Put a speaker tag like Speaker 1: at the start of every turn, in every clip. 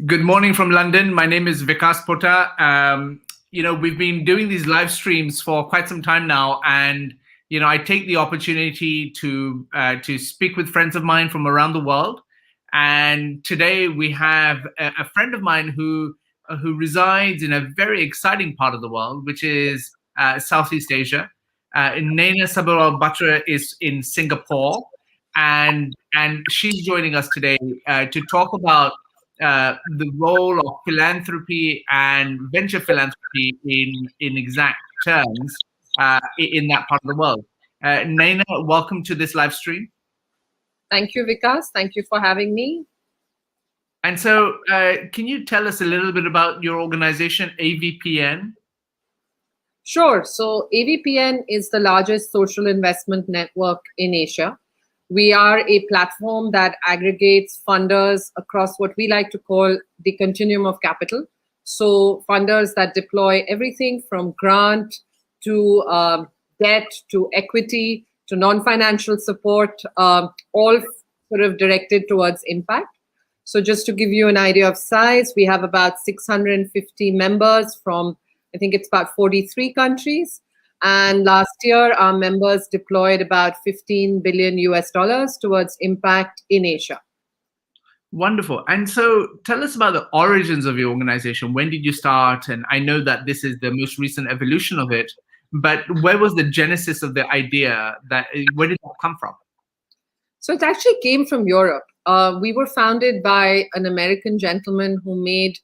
Speaker 1: Good morning from London. My name is Vikas Pota. We've been doing these live streams for quite some time now, and I take the opportunity to speak with friends of mine from around the world. And today we have a friend of mine who resides in a very exciting part of the world, which is Southeast Asia. Naina Subberwal Batra is in Singapore, and she's joining us today to talk about the role of philanthropy and venture philanthropy in exact terms in that part of the world. Naina, welcome to this live stream.
Speaker 2: Thank you, Vikas. Thank you for having me.
Speaker 1: And so, can you tell us a little bit about your organization, AVPN?
Speaker 2: Sure. So AVPN is the largest social investment network in Asia. We are a platform that aggregates funders across what we like to call the continuum of capital. So funders that deploy everything from grant to debt to equity to non-financial support, all sort of directed towards impact. So just to give you an idea of size, we have about 650 members from, I think it's about 43 countries. And last year, our members deployed about $15 billion towards impact in Asia.
Speaker 1: Wonderful. And so tell us about the origins of your organization. When did you start? And I know that this is the most recent evolution of it, but where was the genesis of the idea? Where did that come from?
Speaker 2: So it actually came from Europe. We were founded by an American gentleman who made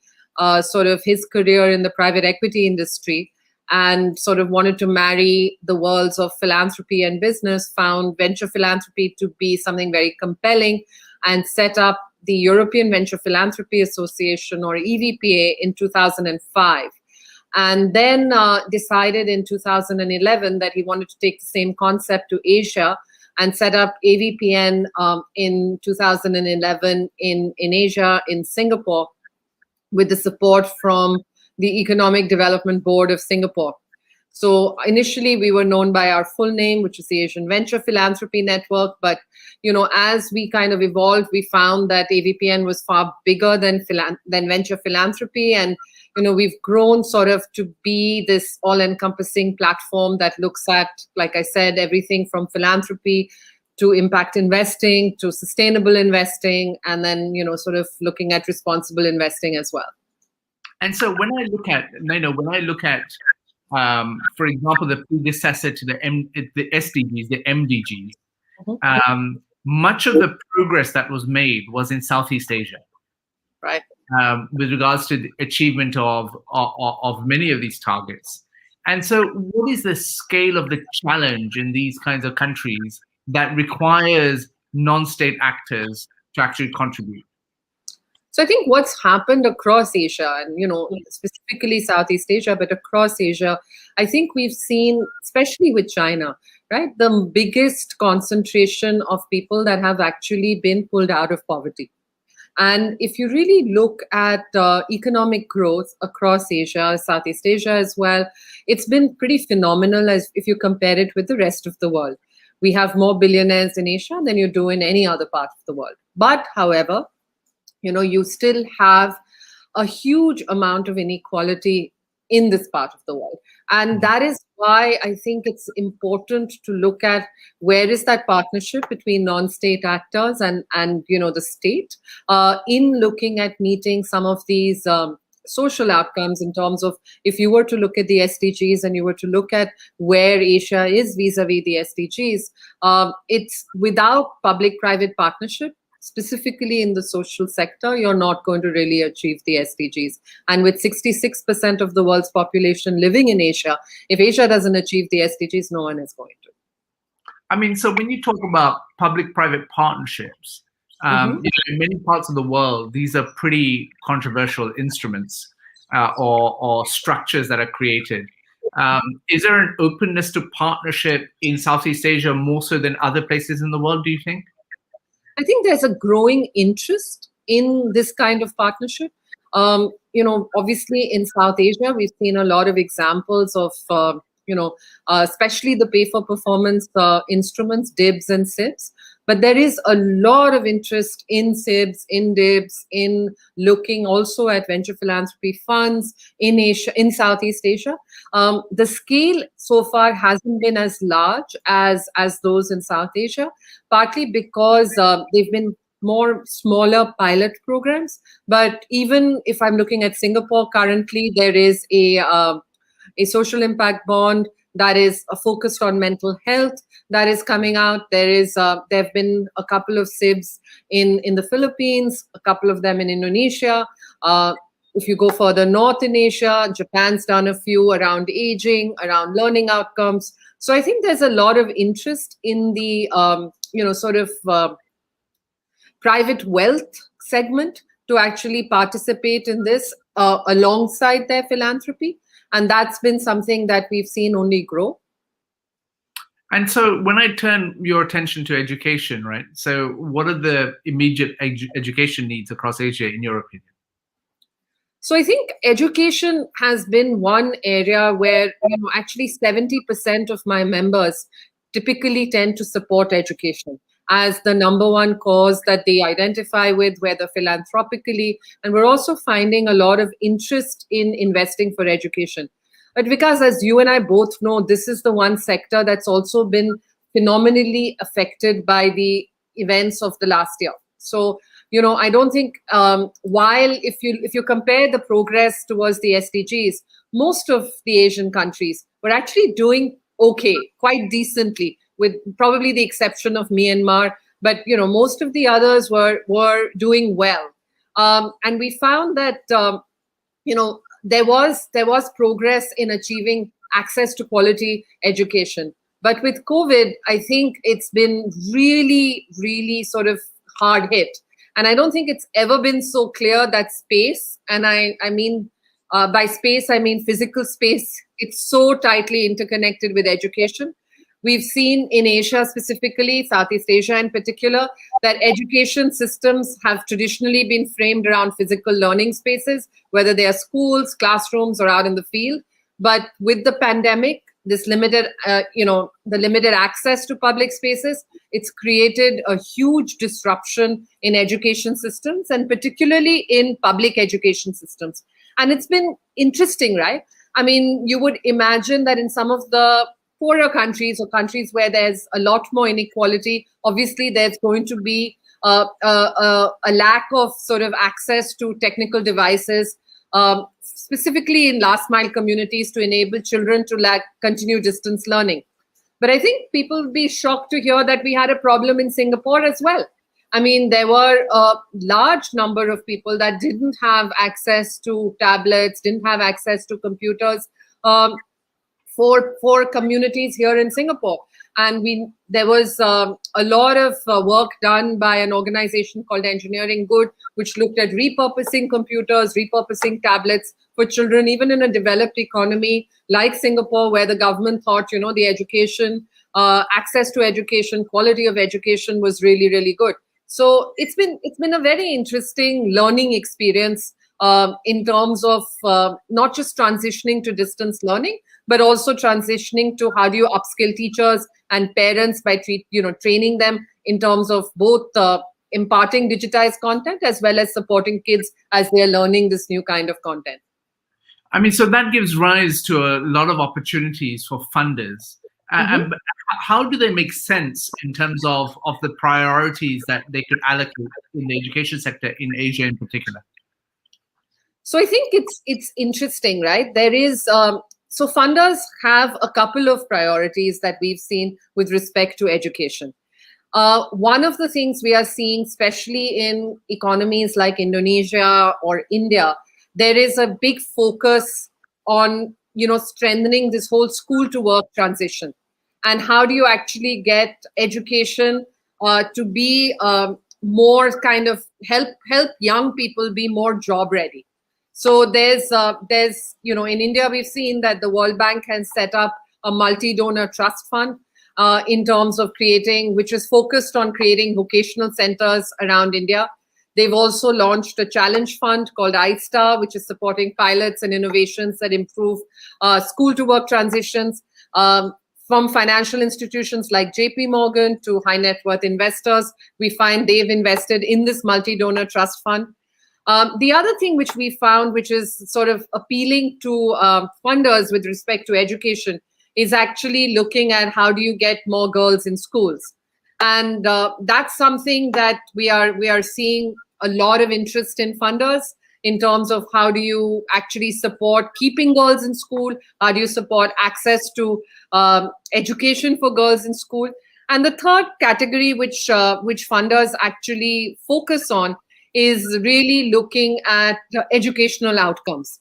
Speaker 2: sort of his career in the private equity industry and sort of wanted to marry the worlds of philanthropy and business, found venture philanthropy to be something very compelling, and set up the European Venture Philanthropy Association, or EVPA, in 2005. And then decided in 2011 that he wanted to take the same concept to Asia and set up AVPN in 2011 in Asia, in Singapore, with the support from the Economic Development Board of Singapore. So initially we were known by our full name, which is the Asian Venture Philanthropy Network. But, as we kind of evolved, we found that AVPN was far bigger than venture philanthropy. And, we've grown sort of to be this all-encompassing platform that looks at, like I said, everything from philanthropy to impact investing to sustainable investing, and then, sort of looking at responsible investing as well.
Speaker 1: And so when I look at, for example, the predecessor to the SDGs, the MDGs, much of the progress that was made was in Southeast Asia,
Speaker 2: right?
Speaker 1: With regards to the achievement of many of these targets. And so what is the scale of the challenge in these kinds of countries that requires non-state actors to actually contribute?
Speaker 2: So I think what's happened across Asia, and specifically Southeast Asia, but across Asia, I think we've seen, especially with China, right, the biggest concentration of people that have actually been pulled out of poverty. And if you really look at economic growth across Asia, Southeast Asia as well, it's been pretty phenomenal if you compare it with the rest of the world. We have more billionaires in Asia than you do in any other part of the world. But however, you still have a huge amount of inequality in this part of the world. And that is why I think it's important to look at where is that partnership between non-state actors and the state in looking at meeting some of these social outcomes, in terms of, if you were to look at the SDGs and you were to look at where Asia is vis-a-vis the SDGs, it's without public-private partnership, specifically in the social sector, you're not going to really achieve the SDGs. And with 66% of the world's population living in Asia, if Asia doesn't achieve the SDGs, no one is going to.
Speaker 1: I mean, so when you talk about public-private partnerships, in many parts of the world, these are pretty controversial instruments or structures that are created. Is there an openness to partnership in Southeast Asia more so than other places in the world, do you think?
Speaker 2: I think there's a growing interest in this kind of partnership. Obviously in South Asia, we've seen a lot of examples of, especially the pay for performance instruments, DIBs and SIBs, But there is a lot of interest in SIBs, in DIBs, in looking also at venture philanthropy funds in Asia, in Southeast Asia. The scale so far hasn't been as large as those in South Asia, partly because they've been more smaller pilot programs. But even if I'm looking at Singapore currently, there is a social impact bond that is focused on mental health that is coming out. There have been a couple of SIBs in the Philippines, a couple of them in Indonesia. If you go further north in Asia, Japan's done a few around aging, around learning outcomes. So I think there's a lot of interest in the private wealth segment to actually participate in this alongside their philanthropy. And that's been something that we've seen only grow.
Speaker 1: And so when I turn your attention to education, right? So what are the immediate education needs across Asia, in your opinion?
Speaker 2: So I think education has been one area where actually 70% of my members typically tend to support education as the number one cause that they identify with, whether philanthropically. And we're also finding a lot of interest in investing for education. But Vikas, as you and I both know, this is the one sector that's also been phenomenally affected by the events of the last year. So, I don't think while if you compare the progress towards the SDGs, most of the Asian countries were actually doing okay, quite decently, with probably the exception of Myanmar. But most of the others were doing well, and we found that there was progress in achieving access to quality education. But with COVID, I think it's been really, really sort of hard hit. And I don't think it's ever been so clear that space, and I mean, by space, I mean physical space, it's so tightly interconnected with education. We've seen in Asia specifically, Southeast Asia in particular, that education systems have traditionally been framed around physical learning spaces, whether they are schools, classrooms, or out in the field. But with the pandemic, this limited, the limited access to public spaces, it's created a huge disruption in education systems, and particularly in public education systems. And it's been interesting, right? I mean, you would imagine that in some of the poorer countries or countries where there's a lot more inequality, obviously there's going to be a lack of sort of access to technical devices, specifically in last mile communities, to enable children to continue distance learning. But I think people will be shocked to hear that we had a problem in Singapore as well. I mean, there were a large number of people that didn't have access to tablets, didn't have access to computers, for communities here in Singapore. And there was a lot of work done by an organization called Engineering Good, which looked at repurposing computers, repurposing tablets for children, even in a developed economy like Singapore, where the government thought, the education, access to education, quality of education was really, really good. So it's been a very interesting learning experience in terms of not just transitioning to distance learning, but also transitioning to how do you upskill teachers and parents by training them in terms of both imparting digitized content as well as supporting kids as they're learning this new kind of content.
Speaker 1: I mean, so that gives rise to a lot of opportunities for funders. And how do they make sense in terms of the priorities that they could allocate in the education sector in Asia in particular?
Speaker 2: So I think it's interesting, right? There is so funders have a couple of priorities that we've seen with respect to education. One of the things we are seeing, especially in economies like Indonesia or India, there is a big focus on strengthening this whole school to work transition, and how do you actually get education to be more kind of help young people be more job ready. So there's in India, we've seen that the World Bank has set up a multi-donor trust fund in terms of which is focused on creating vocational centers around India. They've also launched a challenge fund called iStar, which is supporting pilots and innovations that improve school to work transitions. from financial institutions like JP Morgan to high net worth investors. We find they've invested in this multi-donor trust fund. The other thing which we found, which is sort of appealing to funders with respect to education, is actually looking at how do you get more girls in schools. And that's something that we are seeing a lot of interest in funders in terms of how do you actually support keeping girls in school, how do you support access to education for girls in school. And the third category which funders actually focus on is really looking at educational outcomes.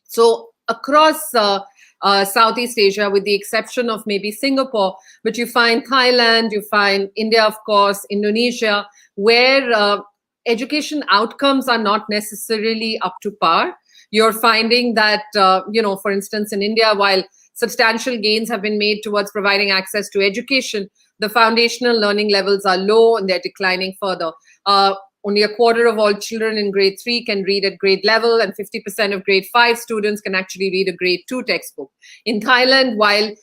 Speaker 2: So across Southeast Asia, with the exception of maybe Singapore, but you find Thailand, you find India, of course, Indonesia, where education outcomes are not necessarily up to par. You're finding that, for instance, in India, while substantial gains have been made towards providing access to education, the foundational learning levels are low and they're declining further. Only a quarter of all children in grade 3 can read at grade level, and 50% of grade 5 students can actually read a grade 2 textbook. In Thailand, while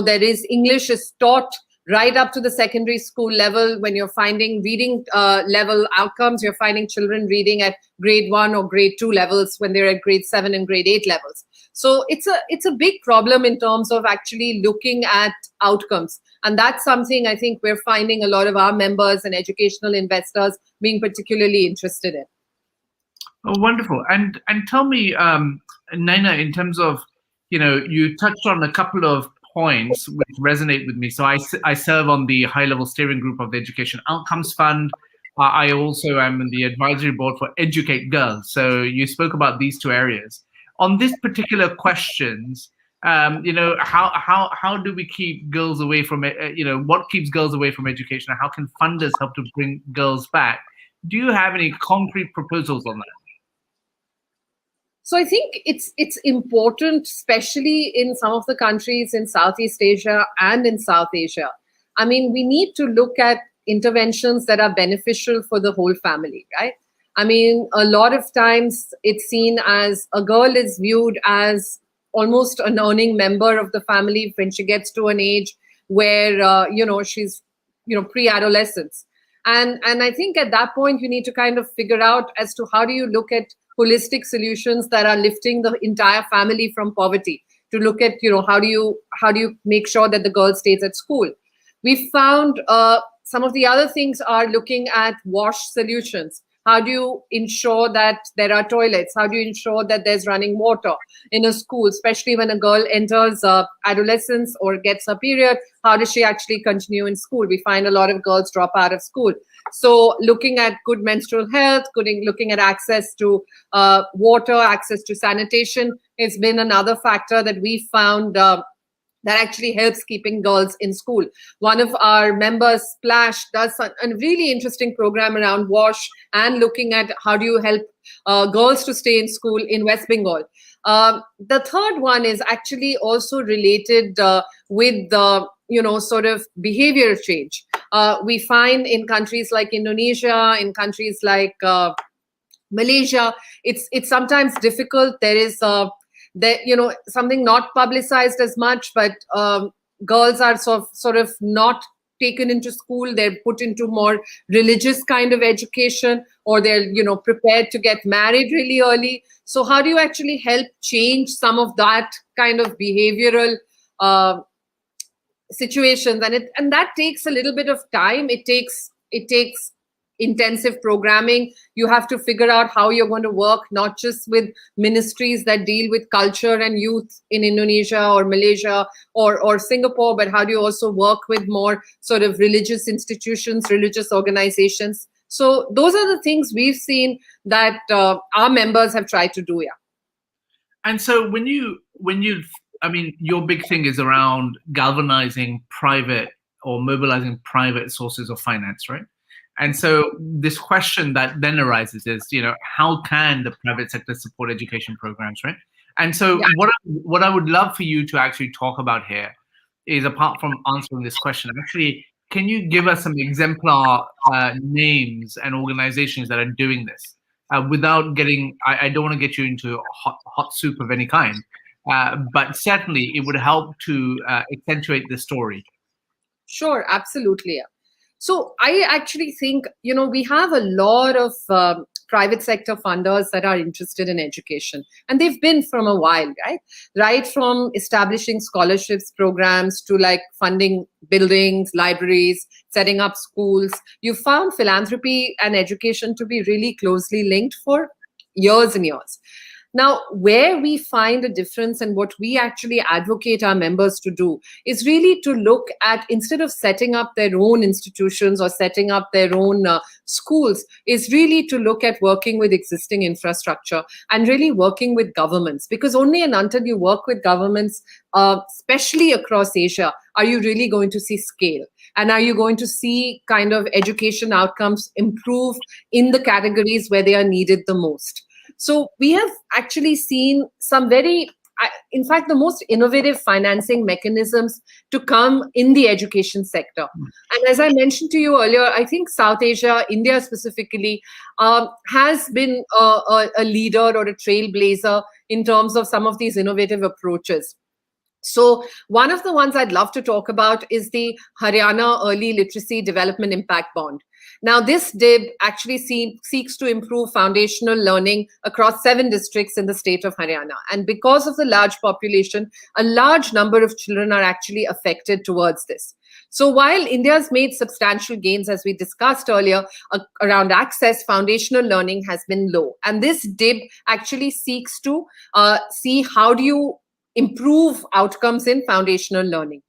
Speaker 2: there is English is taught right up to the secondary school level, when you're finding reading level outcomes, you're finding children reading at grade 1 or grade 2 levels when they're at grade 7 and grade 8 levels. So it's a big problem in terms of actually looking at outcomes. And that's something I think we're finding a lot of our members and educational investors being particularly interested in.
Speaker 1: Oh, wonderful. And tell me, Naina, in terms of, you touched on a couple of points which resonate with me. So I serve on the high-level steering group of the Education Outcomes Fund. I also am in the advisory board for Educate Girls. So you spoke about these two areas. On this particular questions, how do we keep girls away from it? What keeps girls away from education? How can funders help to bring girls back? Do you have any concrete proposals on that?
Speaker 2: So I think it's important, especially in some of the countries in Southeast Asia and in South Asia. I mean, we need to look at interventions that are beneficial for the whole family, right? I mean, a lot of times it's seen as a girl is viewed as almost an earning member of the family when she gets to an age where, she's, pre-adolescence. And I think at that point, you need to kind of figure out as to how do you look at holistic solutions that are lifting the entire family from poverty, to look at, how do you make sure that the girl stays at school. We found some of the other things are looking at wash solutions. How do you ensure that there are toilets? How do you ensure that there's running water in a school, especially when a girl enters adolescence or gets her period? How does she actually continue in school? We find a lot of girls drop out of school. So looking at good menstrual health, looking at access to water, access to sanitation, has been another factor that we found that actually helps keeping girls in school. One of our members, Splash, does a really interesting program around WASH and looking at how do you help girls to stay in school in West Bengal. The third one is actually also related with the, sort of behavior change. We find in countries like Indonesia, in countries like Malaysia, it's sometimes difficult. There is something not publicized as much, but girls are sort of not taken into school. They're put into more religious kind of education, or they're prepared to get married really early. So how do you actually help change some of that kind of behavioral situations? And that takes a little bit of time. It takes intensive programming. You have to figure out how you're going to work, not just with ministries that deal with culture and youth in Indonesia or Malaysia or Singapore, but how do you also work with more sort of religious institutions, religious organizations? So those are the things we've seen that our members have tried to do, yeah.
Speaker 1: And so when you, your big thing is around galvanizing private or mobilizing private sources of finance, right? And so this question that then arises is, how can the private sector support education programs, right? And so what I would love for you to actually talk about here is, apart from answering this question, actually, can you give us some exemplar names and organizations that are doing this without getting, I don't want to get you into hot soup of any kind, but certainly it would help to accentuate the story.
Speaker 2: Sure, absolutely. So I actually think, we have a lot of private sector funders that are interested in education, and they've been from a while, right? Right from establishing scholarships programs to like funding buildings, libraries, setting up schools. You found philanthropy and education to be really closely linked for years and years. Now, where we find a difference and what we actually advocate our members to do is really to look at, instead of setting up their own institutions or setting up their own schools, is really to look at working with existing infrastructure and really working with governments. Because only and until you work with governments, especially across Asia, are you really going to see scale. And are you going to see kind of education outcomes improve in the categories where they are needed the most. So we have actually seen some in fact, the most innovative financing mechanisms to come in the education sector. And as I mentioned to you earlier, I think South Asia, India specifically, has been a leader or a trailblazer in terms of some of these innovative approaches. So one of the ones I'd love to talk about is the Haryana Early Literacy Development Impact Bond. Now, this DIB actually seeks to improve foundational learning across 7 districts in the state of Haryana. And because of the large population, a large number of children are actually affected towards this. So while India's made substantial gains, as we discussed earlier, around access, foundational learning has been low. And this DIB actually seeks to see how do you improve outcomes in foundational learning.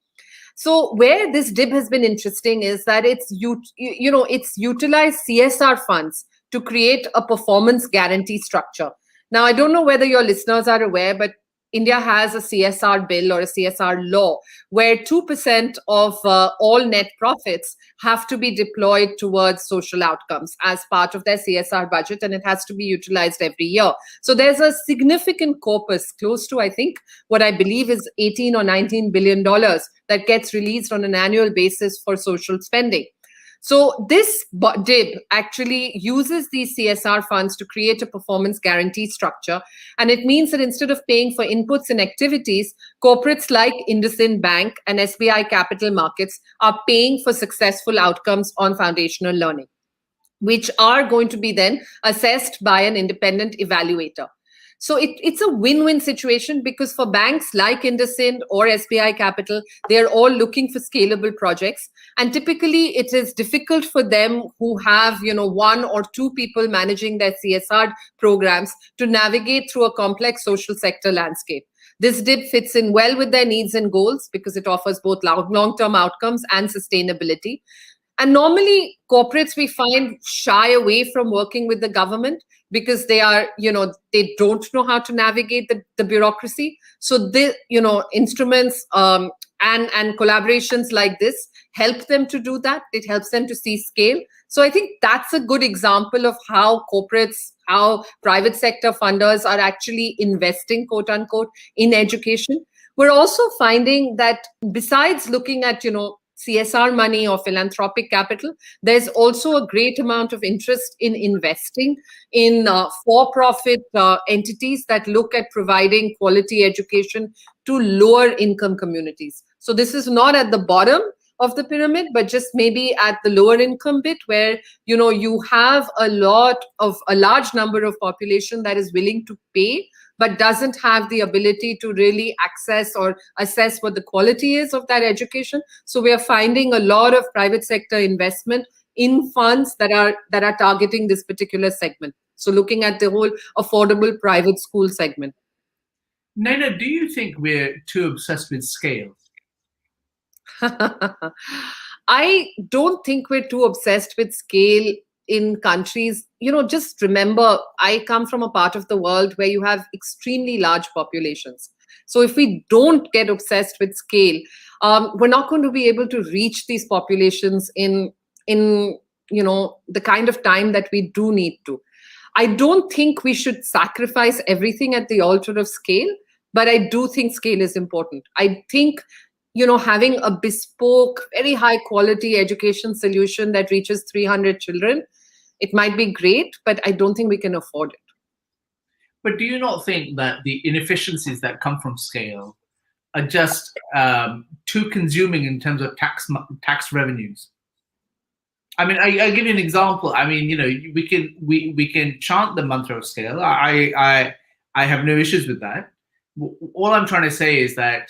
Speaker 2: So where this DIB has been interesting is that it's utilized CSR funds to create a performance guarantee structure. Now, I don't know whether your listeners are aware, but India has a CSR bill or a CSR law where 2% of all net profits have to be deployed towards social outcomes as part of their CSR budget, and it has to be utilized every year. So there's a significant corpus, close to, I think, what I believe is $18 or $19 billion that gets released on an annual basis for social spending. So this DIB actually uses these CSR funds to create a performance guarantee structure. And it means that instead of paying for inputs and activities, corporates like IndusInd Bank and SBI Capital Markets are paying for successful outcomes on foundational learning, which are going to be then assessed by an independent evaluator. So it's a win-win situation, because for banks like IndusInd or SBI Capital, they're all looking for scalable projects. And typically it is difficult for them who have, 1 or 2 people managing their CSR programs to navigate through a complex social sector landscape. This DIB fits in well with their needs and goals because it offers both long-term outcomes and sustainability. And normally corporates, we find, shy away from working with the government because they are, they don't know how to navigate the bureaucracy. So the, instruments and collaborations like this help them to do that. It helps them to see scale. So I think that's a good example of how corporates, how private sector funders are actually investing, quote unquote, in education. We're also finding that besides looking at, CSR money or philanthropic capital, there's also a great amount of interest in investing in for-profit entities that look at providing quality education to lower income communities. So this is not at the bottom of the pyramid, but just maybe at the lower income bit where, you have a large number of population that is willing to pay, but doesn't have the ability to really access or assess what the quality is of that education. So we are finding a lot of private sector investment in funds that are targeting this particular segment. So looking at the whole affordable private school segment.
Speaker 1: Naina, do you think we're too obsessed with scale?
Speaker 2: I don't think we're too obsessed with scale in countries. Just remember, I come from a part of the world where you have extremely large populations. So if we don't get obsessed with scale, we're not going to be able to reach these populations in the kind of time that we do need to. I don't think we should sacrifice everything at the altar of scale, but I do think scale is important. I think having a bespoke, very high quality education solution that reaches 300 children, it might be great, but I don't think we can afford it.
Speaker 1: But do you not think that the inefficiencies that come from scale are just too consuming in terms of tax revenues? I mean, I give you an example. I mean, we can chant the mantra of scale. I have no issues with that. All I'm trying to say is that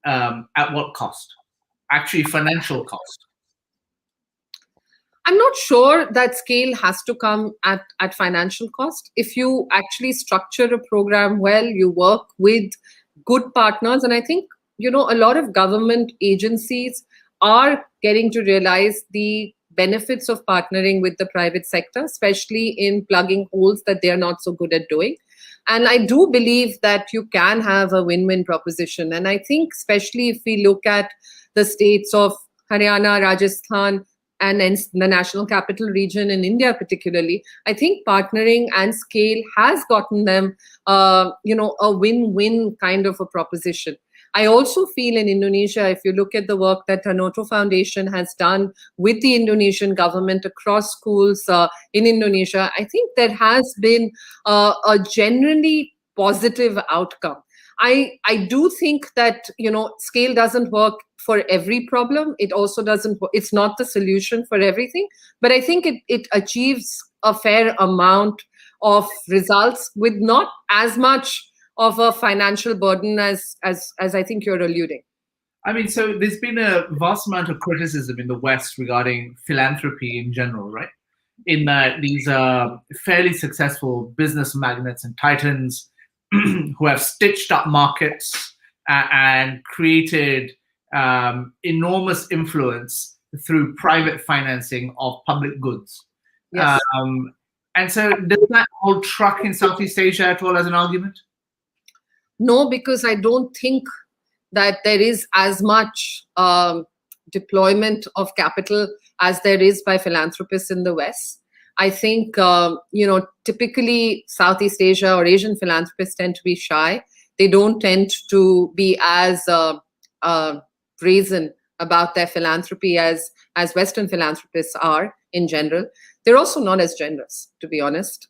Speaker 1: at what cost? Actually, financial cost.
Speaker 2: I'm not sure that scale has to come at financial cost. If you actually structure a program well, you work with good partners, and I think a lot of government agencies are getting to realize the benefits of partnering with the private sector, especially in plugging holes that they're not so good at doing. And I do believe that you can have a win-win proposition. And I think especially if we look at the states of Haryana, Rajasthan, and the National Capital Region in India particularly, I think partnering and scale has gotten them, a win-win kind of a proposition. I also feel in Indonesia, if you look at the work that Tanoto Foundation has done with the Indonesian government across schools in Indonesia, I think there has been a generally positive outcome. I do think that scale doesn't work for every problem. It also doesn't. It's not the solution for everything. But I think it achieves a fair amount of results with not as much of a financial burden as I think you're alluding.
Speaker 1: I mean, so there's been a vast amount of criticism in the West regarding philanthropy in general, right? In that these are fairly successful business magnates and titans who have stitched up markets and created enormous influence through private financing of public goods.
Speaker 2: Yes.
Speaker 1: And so does that hold truck in Southeast Asia at all as an argument?
Speaker 2: No, because I don't think that there is as much deployment of capital as there is by philanthropists in the West. I think, typically Southeast Asia or Asian philanthropists tend to be shy. They don't tend to be as brazen about their philanthropy as Western philanthropists are in general. They're also not as generous, to be honest.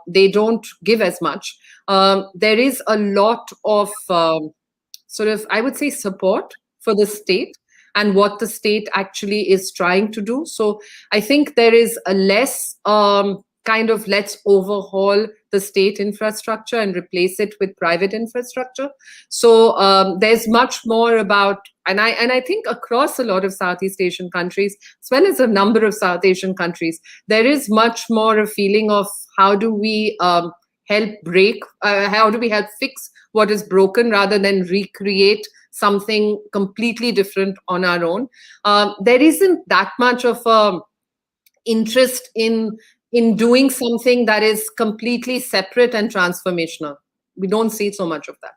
Speaker 2: They don't give as much. There is a lot of I would say, support for the state and what the state actually is trying to do. So I think there is a less let's overhaul the state infrastructure and replace it with private infrastructure. So there's much more about, and I think across a lot of Southeast Asian countries, as well as a number of South Asian countries, there is much more a feeling of how do we how do we help fix what is broken rather than recreate something completely different on our own. There isn't that much of interest in doing something that is completely separate and transformational. We don't see so much of that.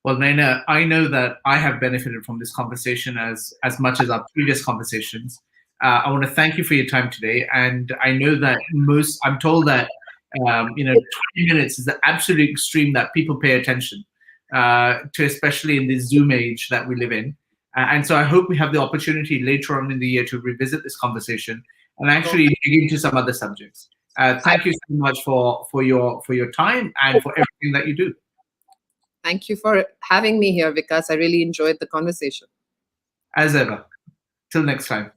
Speaker 1: Well, Naina, I know that I have benefited from this conversation as much as our previous conversations. I want to thank you for your time today. And I know that I'm told that 20 minutes is the absolute extreme that people pay attention to, especially in this Zoom age that we live in. And so I hope we have the opportunity later on in the year to revisit this conversation and actually dig into some other subjects. Thank you so much for your time and for everything that you do.
Speaker 2: Thank you for having me here, Vikas. I really enjoyed the conversation.
Speaker 1: As ever. Till next time.